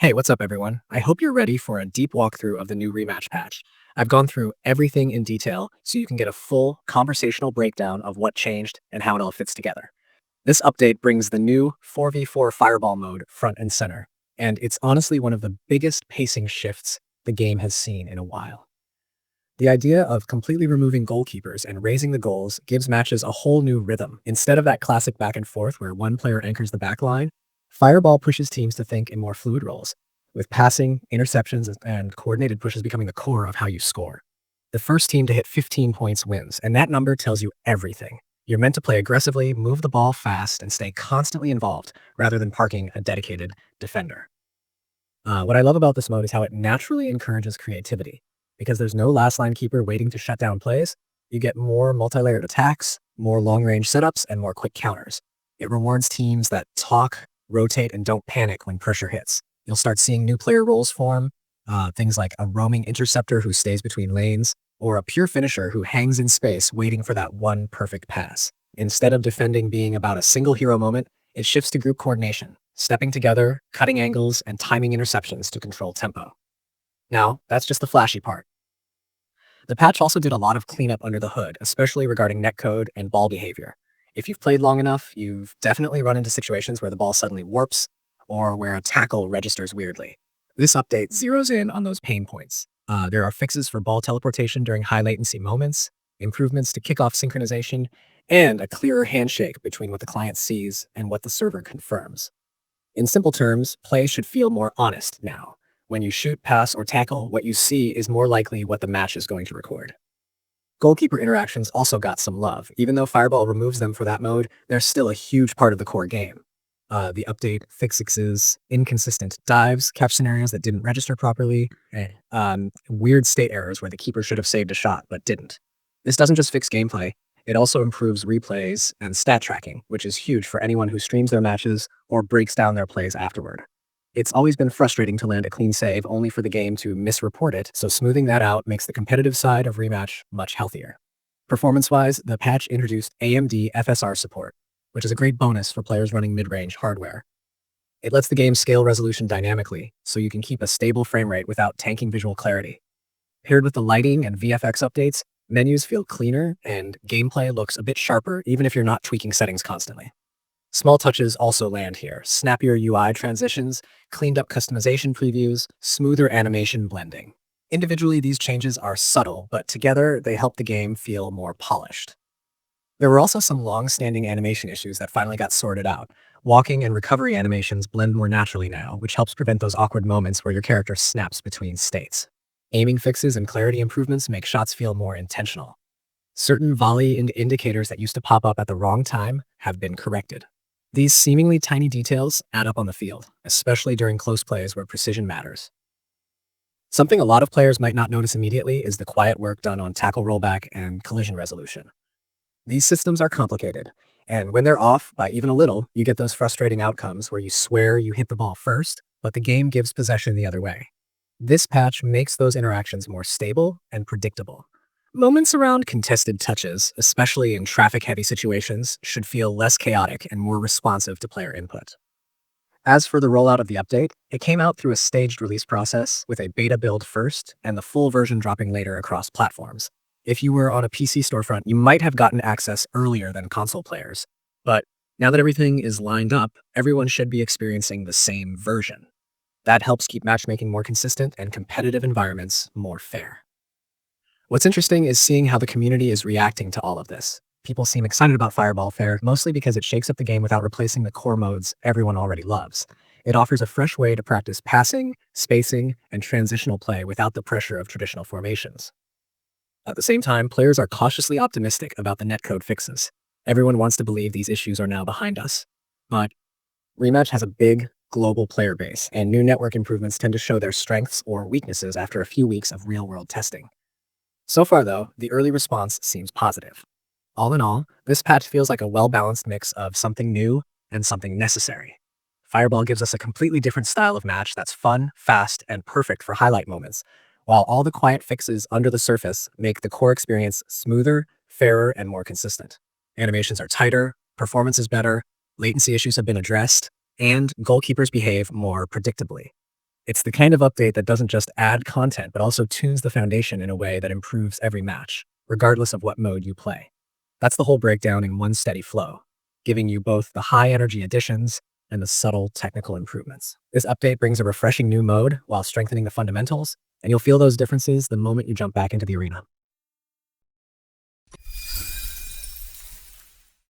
Hey, what's up, everyone? I hope you're ready for a deep walkthrough of the new Rematch patch. I've gone through everything in detail so you can get a full conversational breakdown of what changed and how it all fits together. This update brings the new 4v4 Fireball mode front and center, and it's honestly one of the biggest pacing shifts the game has seen in a while. The idea of completely removing goalkeepers and raising the goals gives matches a whole new rhythm. Instead of that classic back and forth where one player anchors the back line, Fireball pushes teams to think in more fluid roles, with passing, interceptions, and coordinated pushes becoming the core of how you score. The first team to hit 15 points wins, and that number tells you everything. You're meant to play aggressively, move the ball fast, and stay constantly involved rather than parking a dedicated defender. What I love about this mode is how it naturally encourages creativity. Because there's no last line keeper waiting to shut down plays, you get more multi-layered attacks, more long-range setups, and more quick counters. It rewards teams that talk, rotate, and don't panic when pressure hits. You'll start seeing new player roles form, things like a roaming interceptor who stays between lanes, or a pure finisher who hangs in space waiting for that one perfect pass. Instead of defending being about a single hero moment, it shifts to group coordination, stepping together, cutting angles, and timing interceptions to control tempo. Now, that's just the flashy part. The patch also did a lot of cleanup under the hood, especially regarding netcode and ball behavior. If you've played long enough, you've definitely run into situations where the ball suddenly warps or where a tackle registers weirdly. This update zeroes in on those pain points. There are fixes for ball teleportation during high latency moments, improvements to kickoff synchronization, and a clearer handshake between what the client sees and what the server confirms. In simple terms, play should feel more honest now. When you shoot, pass, or tackle, what you see is more likely what the match is going to record. Goalkeeper interactions also got some love. Even though Fireball removes them for that mode, they're still a huge part of the core game. The update fixes inconsistent dives, catch scenarios that didn't register properly, weird state errors where the keeper should have saved a shot but didn't. This doesn't just fix gameplay, it also improves replays and stat tracking, which is huge for anyone who streams their matches or breaks down their plays afterward. It's always been frustrating to land a clean save only for the game to misreport it, so smoothing that out makes the competitive side of Rematch much healthier. Performance-wise, the patch introduced AMD FSR support, which is a great bonus for players running mid-range hardware. It lets the game scale resolution dynamically, so you can keep a stable frame rate without tanking visual clarity. Paired with the lighting and VFX updates, menus feel cleaner and gameplay looks a bit sharper even if you're not tweaking settings constantly. Small touches also land here: snappier UI transitions, cleaned up customization previews, smoother animation blending. Individually, these changes are subtle, but together they help the game feel more polished. There were also some long-standing animation issues that finally got sorted out. Walking and recovery animations blend more naturally now, which helps prevent those awkward moments where your character snaps between states. Aiming fixes and clarity improvements make shots feel more intentional. Certain volley indicators that used to pop up at the wrong time have been corrected. These seemingly tiny details add up on the field, especially during close plays where precision matters. Something a lot of players might not notice immediately is the quiet work done on tackle rollback and collision resolution. These systems are complicated, and when they're off by even a little, you get those frustrating outcomes where you swear you hit the ball first, but the game gives possession the other way. This patch makes those interactions more stable and predictable. Moments around contested touches, especially in traffic-heavy situations, should feel less chaotic and more responsive to player input. As for the rollout of the update, it came out through a staged release process with a beta build first and the full version dropping later across platforms. If you were on a PC storefront, you might have gotten access earlier than console players. But now that everything is lined up, everyone should be experiencing the same version. That helps keep matchmaking more consistent and competitive environments more fair. What's interesting is seeing how the community is reacting to all of this. People seem excited about Fireball Fair, mostly because it shakes up the game without replacing the core modes everyone already loves. It offers a fresh way to practice passing, spacing, and transitional play without the pressure of traditional formations. At the same time, players are cautiously optimistic about the netcode fixes. Everyone wants to believe these issues are now behind us. But Rematch has a big, global player base, and new network improvements tend to show their strengths or weaknesses after a few weeks of real-world testing. So far, though, the early response seems positive. All in all, this patch feels like a well-balanced mix of something new and something necessary. Fireball gives us a completely different style of match that's fun, fast, and perfect for highlight moments, while all the quiet fixes under the surface make the core experience smoother, fairer, and more consistent. Animations are tighter, performance is better, latency issues have been addressed, and goalkeepers behave more predictably. It's the kind of update that doesn't just add content, but also tunes the foundation in a way that improves every match, regardless of what mode you play. That's the whole breakdown in one steady flow, giving you both the high energy additions and the subtle technical improvements. This update brings a refreshing new mode while strengthening the fundamentals, and you'll feel those differences the moment you jump back into the arena.